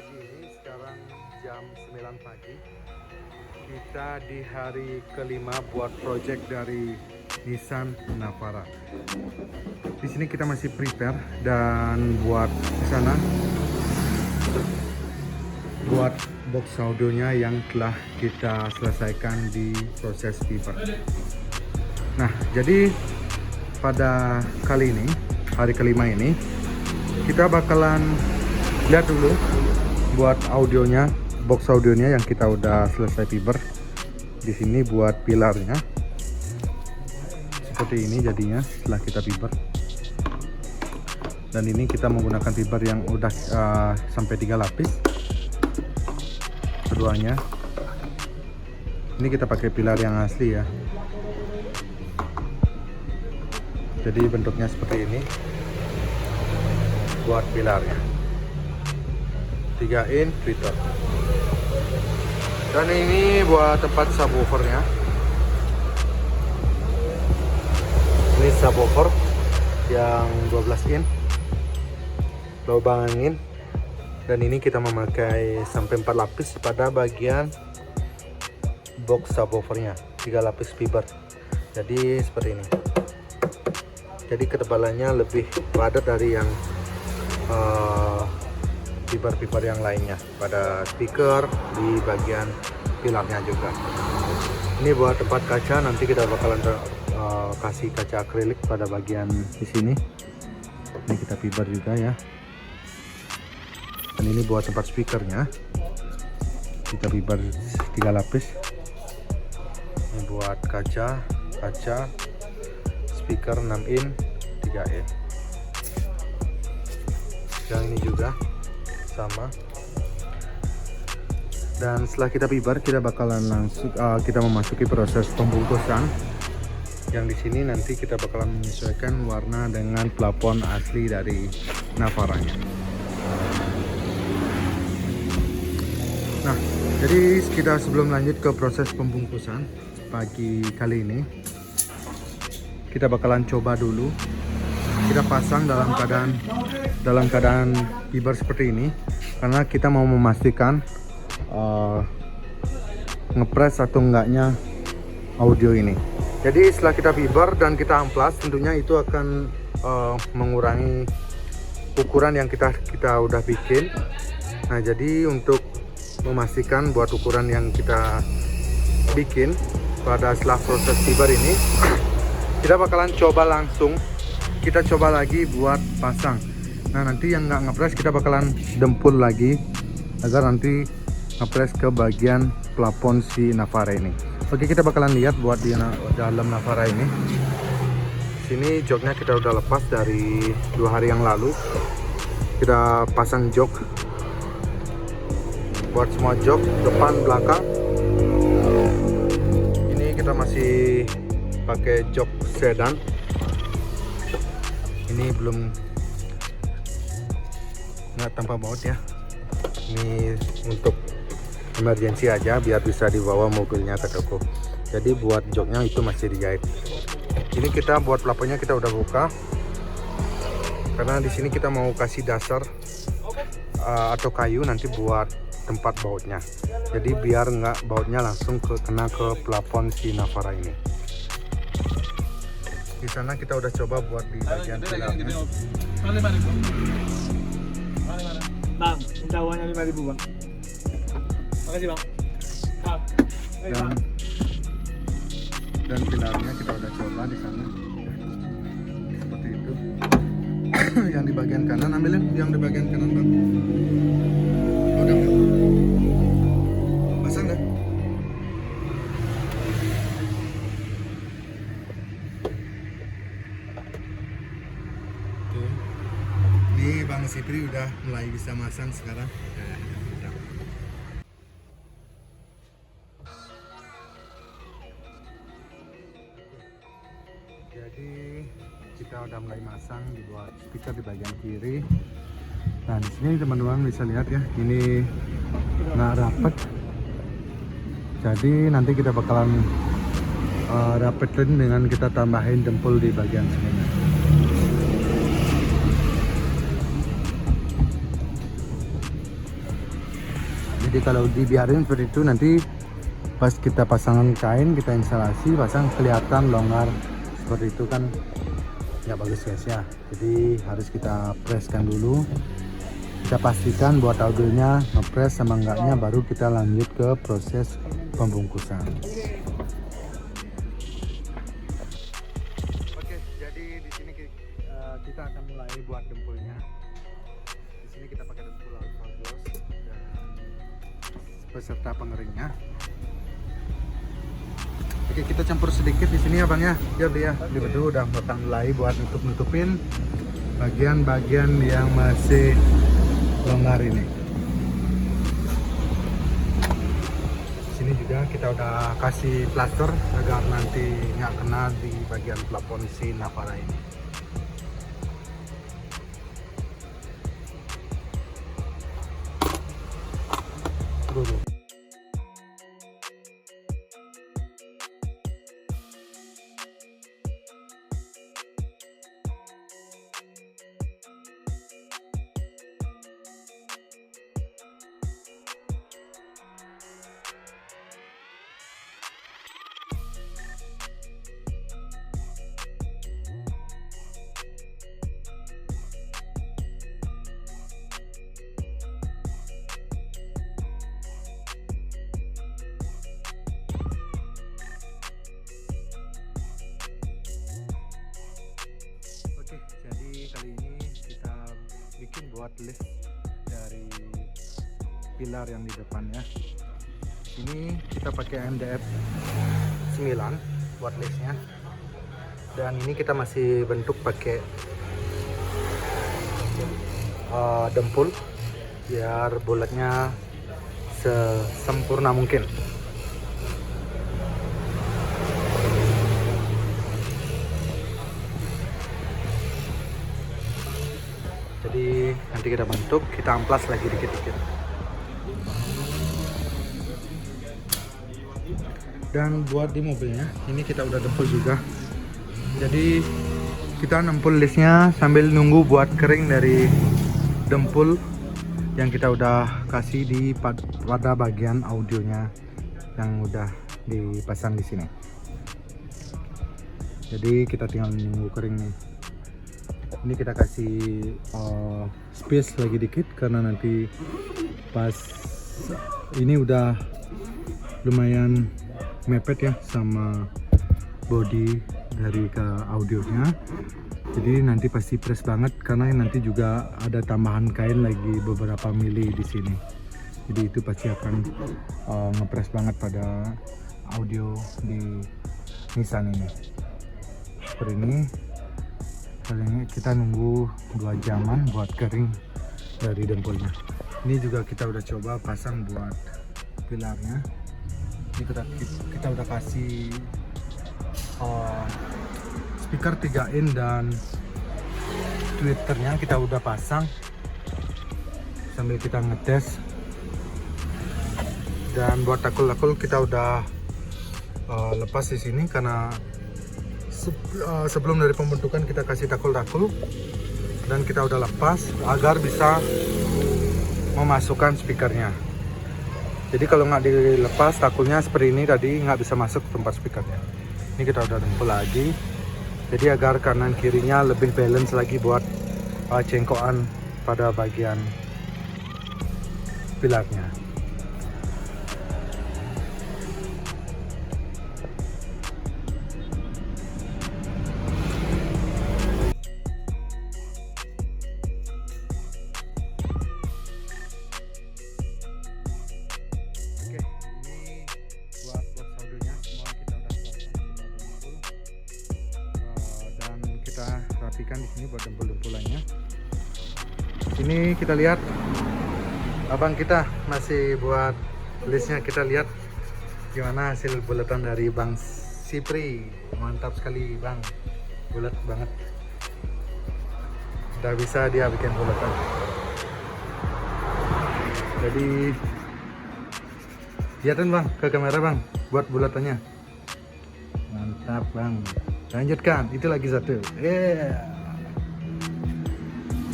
pagi ini, sekarang jam 9 pagi. Kita di hari kelima buat project dari Nissan Navara. Di sini kita masih prepare dan buat di sana buat box audionya yang telah kita selesaikan di proses fiber. Nah, jadi pada kali ini, hari kelima ini, kita bakalan lihat dulu buat audionya, box audionya yang kita udah selesai fiber. Di sini buat pilarnya seperti ini jadinya setelah kita fiber. Dan ini kita menggunakan fiber yang udah sampai 3 lapis keduanya. Ini kita pakai pilar yang asli ya. Jadi bentuknya seperti ini buat pilarnya, 3 in tweeter. Dan ini buat tempat subwoofernya. Ini subwoofer yang 12 in, lubang angin. Dan ini kita memakai sampai 4 lapis pada bagian box subwoofernya, 3 lapis fiber. Jadi seperti ini. Jadi ketebalannya lebih padat dari yang fiber-fiber yang lainnya pada speaker, di bagian pilarnya juga. Ini buat tempat kaca, nanti kita bakalan kasih kaca akrilik pada bagian di sini. Ini kita fiber juga ya. Dan ini buat tempat speakernya, kita fiber 3 lapis. Ini buat kaca speaker 6 in 3 in. Yang ini juga sama. Dan setelah kita fiber, kita bakalan langsung kita memasuki proses pembungkusan. Yang di sini nanti kita bakalan menyesuaikan warna dengan plafon asli dari Navaranya. Nah, jadi kita sebelum lanjut ke proses pembungkusan pagi kali ini, kita bakalan coba dulu. Kita pasang dalam keadaan fiber seperti ini, karena kita mau memastikan ngepres atau enggaknya audio ini. Jadi setelah kita fiber dan kita amplas, tentunya itu akan mengurangi ukuran yang kita udah bikin. Nah, jadi untuk memastikan buat ukuran yang kita bikin pada setelah proses fiber ini, kita bakalan coba langsung, kita coba lagi buat pasang. Nah, nanti yang nggak ngepres kita bakalan dempul lagi agar nanti ngepres ke bagian plafon si Navara ini. Oke, kita bakalan lihat buat di dalam Navara ini. Sini joknya kita udah lepas dari 2 hari yang lalu. Kita pasang jok buat semua jok depan belakang. Ini kita masih pakai jok sedan. Ini belum nggak tanpa baut ya. Ini untuk emergency aja biar bisa dibawa mobilnya ke toko. Jadi buat joknya itu masih dijahit. Ini kita buat plafonnya kita udah buka, karena di sini kita mau kasih dasar atau kayu nanti buat tempat bautnya. Jadi biar nggak bautnya langsung kena ke plafon si Navara ini. Di sana kita udah coba buat di bagian pilarnya. Bang, minta uangnya 5.000 bang. Makasih bang. Dan pilarnya kita udah coba di sana. Seperti itu. Yang di bagian kanan, ambilin yang di bagian kanan bang. Udah bang. Pasang dah. Ini Bang Sipri udah mulai bisa masang sekarang. Jadi kita udah mulai masang di buat speaker di bagian kiri. Nah, di sini teman-teman bisa lihat ya, ini nggak rapet. Jadi nanti kita bakalan rapetin dengan kita tambahin dempul di bagian sini. Jadi kalau dibiarin seperti itu, nanti pas kita pasangan kain, kita instalasi, pasang, kelihatan longgar seperti itu kan nggak bagus guys ya. Jadi harus kita presskan dulu, kita pastikan buat audionya ngepres sama enggaknya, baru kita lanjut ke proses pembungkusan. Oke, jadi di sini kita akan mulai buat dempulnya. Di sini kita pakai dempul alpha gloss dan beserta pengeringnya. Oke, kita campur sedikit di sini ya bang ya. Ya beli ya. Di bedu udah akan mulai buat nutupin bagian-bagian yang masih longgar ini. Di sini juga kita udah kasih plaster agar nanti nggak kena di bagian plafon si Navara ini. Dulu. Jadi kali ini kita bikin buat lift dari pilar yang di depan ya. Ini kita pakai MDF 9 buat liftnya, dan ini kita masih bentuk pakai dempul biar bulatnya sesempurna mungkin. Jadi nanti kita bentuk, kita amplas lagi dikit-dikit. Dan buat di mobilnya, ini kita udah dempul juga. Jadi kita nempul listnya sambil nunggu buat kering dari dempul yang kita udah kasih di pada bagian audionya yang udah dipasang di sini. Jadi kita tinggal nunggu kering nih. Ini kita kasih space lagi dikit karena nanti pas ini udah lumayan mepet ya sama body dari ke audionya. Jadi nanti pasti press banget karena nanti juga ada tambahan kain lagi beberapa mili di sini. Jadi itu pasti akan ngepres banget pada audio di Nissan ini. Seperti ini. Kali ini kita nunggu 2 jaman buat kering dari dempulnya. Ini juga kita udah coba pasang buat pilarnya. Ini kita udah kasih speaker 3 in dan tweeternya kita udah pasang sambil kita ngetes. Dan buat takul-takul kita udah lepas di sini karena sebelum dari pembentukan kita kasih takul-takul dan kita udah lepas agar bisa memasukkan speakernya. Jadi kalau nggak dilepas takulnya seperti ini tadi nggak bisa masuk tempat speakernya. Ini kita udah dempul lagi. Jadi agar kanan kirinya lebih balance lagi buat cengkokan pada bagian pilarnya. Rapikan di sini buat dempul-dempulannya. Ini kita lihat abang kita masih buat listnya, kita lihat gimana hasil bulatan dari Bang Sipri. Mantap sekali bang, bulat banget, udah bisa dia bikin bulatan. Jadi lihatin bang ke kamera bang buat bulatannya. Mantap bang, lanjutkan, itu lagi satu.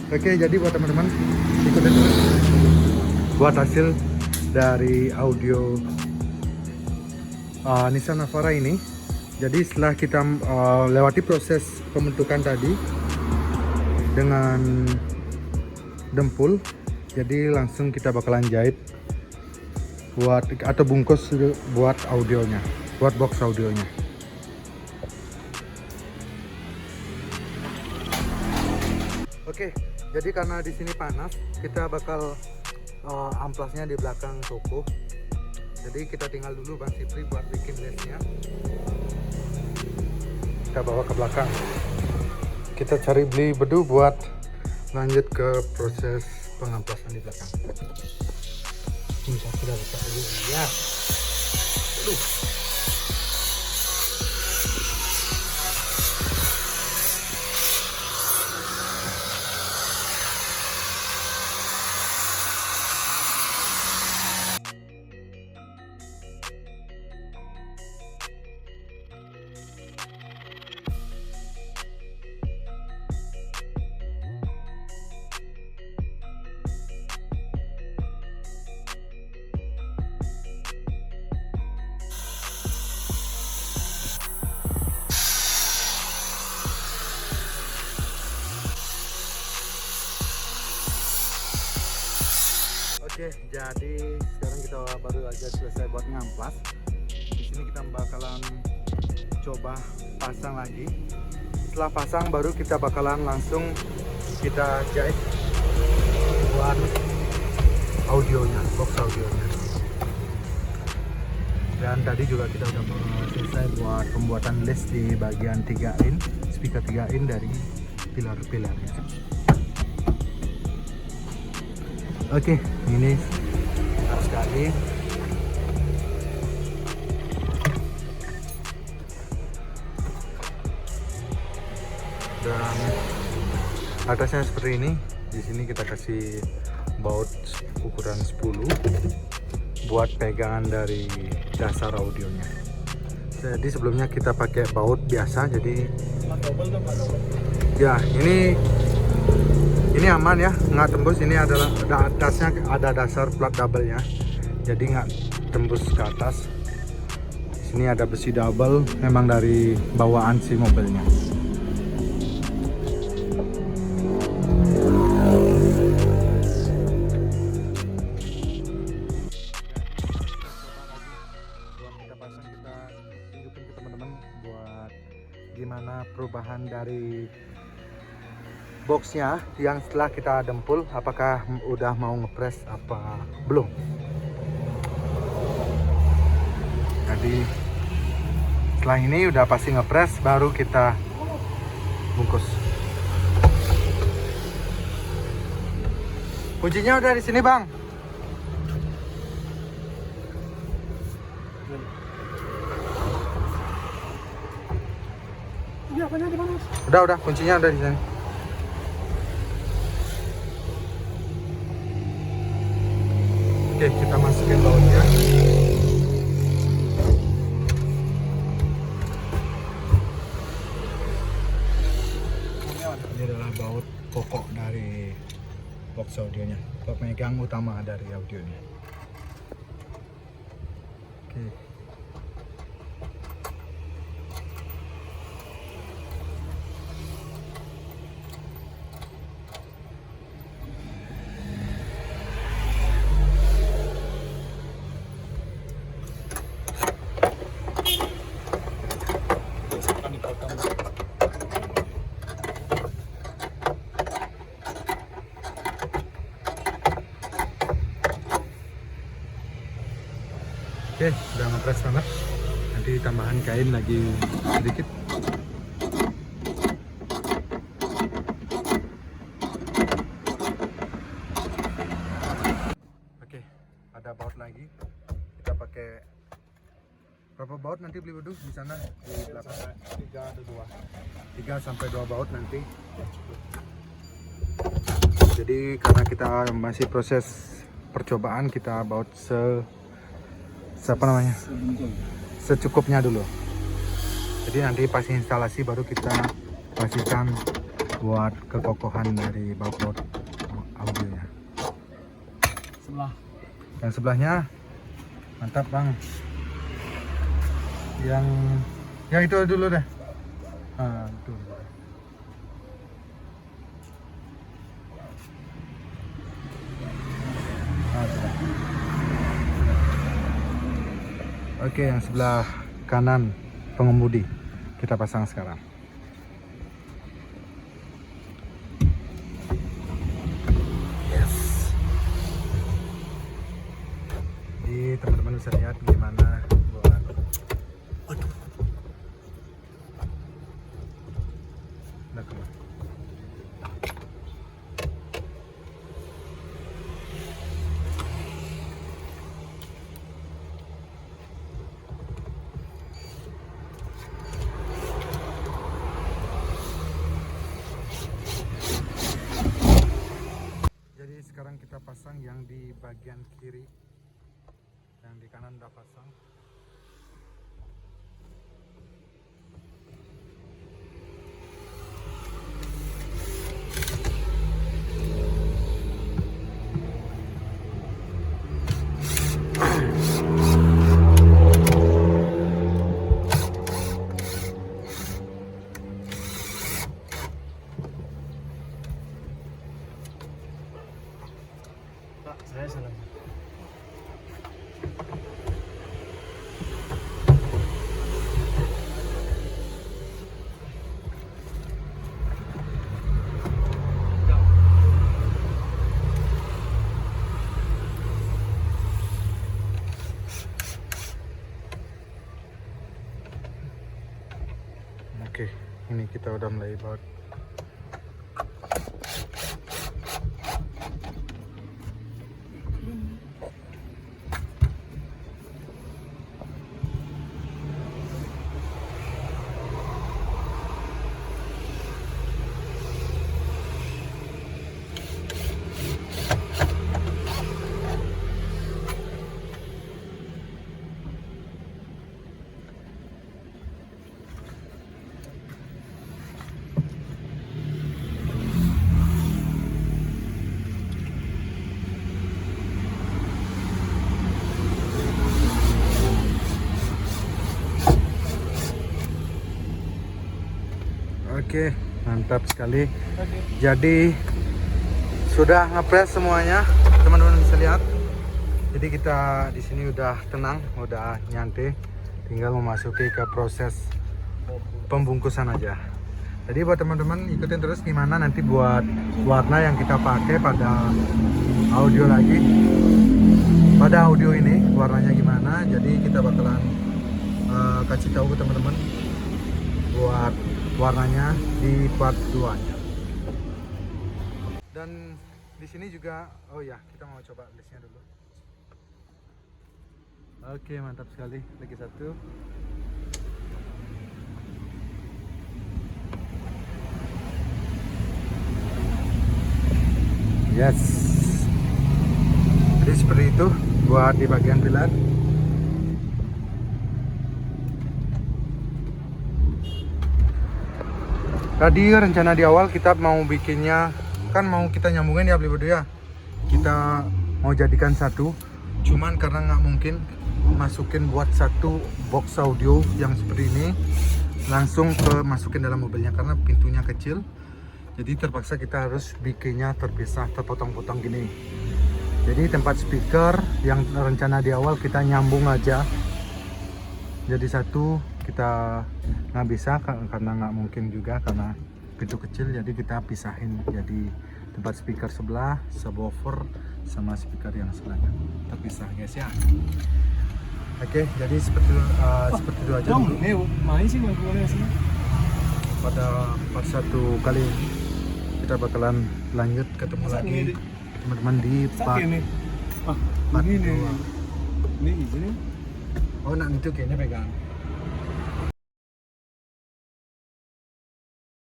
Oke, jadi buat teman-teman ikutin terus buat hasil dari audio Nissan Navara ini. Jadi setelah kita lewati proses pembentukan tadi dengan dempul, jadi langsung kita bakalan jahit buat atau bungkus buat audionya, buat box audionya. Oke, jadi karena di sini panas, kita bakal amplasnya di belakang toko. Jadi kita tinggal dulu Bang Sipri buat bikin lesnya. Kita bawa ke belakang. Kita cari beli bedu buat lanjut ke proses pengamplasan di belakang. Bisa kita buka dulu ya. Oke, jadi sekarang kita baru aja selesai buat ngamplas. Di sini kita bakalan coba pasang lagi. Setelah pasang baru kita bakalan langsung kita jahit buat audionya, box audionya. Dan tadi juga kita udah selesai buat pembuatan les di bagian 3 in, speaker 3 in dari pilar-pilarnya. Oke, ini benar sekali. Dan atasnya seperti ini. Di sini kita kasih baut ukuran 10 buat pegangan dari dasar audionya. Jadi sebelumnya kita pakai baut biasa. Jadi ya ini aman ya, nggak tembus. Ini adalah atasnya ada dasar plat double nya, jadi nggak tembus ke atas. Sini ada besi double, memang dari bawaan si mobilnya. Buat kita pasang, kita tunjukin ke teman-teman buat gimana perubahan dari boxnya yang setelah kita dempul, apakah udah mau ngepres apa belum. Jadi setelah ini udah pasti ngepres, baru kita bungkus. Kuncinya udah di sini Bang. Udah kuncinya udah di sini. Oke, kita masukin bautnya. Ini adalah baut pokok dari box audionya, pemegang utama dari audionya. Oke. Oke, udah ngepres banget. Nanti tambahan kain lagi sedikit. Oke, ada baut lagi. Kita pakai berapa baut nanti beli bedu di sana di belakang? 3 atau 2. 3 sampai 2 baut nanti. Jadi karena kita masih proses percobaan, kita baut secukupnya dulu. Jadi nanti pas instalasi baru kita pastikan buat kekokohan dari baut audionya. Yang sebelahnya mantap bang. Yang itu dulu deh. Itu. Sudah. Oke, yang sebelah kanan pengemudi kita pasang sekarang. Yes. Jadi teman-teman bisa lihat gimana buat. Waduh. Udah keluar. Jadi sekarang kita pasang yang di bagian kiri, yang di kanan udah pasang. Pak, saya salah. Oke, ini kita udah mulai baut. Oke, mantap sekali. Oke. Jadi sudah ngepres semuanya, teman-teman bisa lihat. Jadi kita di sini udah tenang, udah nyantai, tinggal memasuki ke proses pembungkusan aja. Jadi buat teman-teman ikutin terus gimana nanti buat warna yang kita pakai pada audio lagi. Pada audio ini warnanya gimana? Jadi kita bakalan kasih tahu ke teman-teman buat warnanya di part 2-nya. Dan di sini juga, oh ya, kita mau coba listnya dulu. Oke, mantap sekali. Lagi satu. Yes. Jadi seperti itu buat di bagian pilar. Tadi rencana di awal kita mau bikinnya, kan mau kita nyambungin ya beli berdua ya. Kita mau jadikan satu, cuman karena nggak mungkin masukin buat satu box audio yang seperti ini langsung ke masukin dalam mobilnya karena pintunya kecil. Jadi terpaksa kita harus bikinnya terpisah, terpotong-potong gini. Jadi tempat speaker yang rencana di awal kita nyambung aja jadi satu, kita nggak bisa karena nggak mungkin juga karena pintu kecil. Jadi kita pisahin jadi tempat speaker sebelah, subwoofer sama speaker yang sebelahnya terpisah guys ya. Oke, jadi seperti itu aja dulu. Main sih sih. Pada part 1 kali ini kita bakalan lanjut ketemu lagi teman-teman di part ini 2. ini ini. Oh, nak itu kayaknya pegang.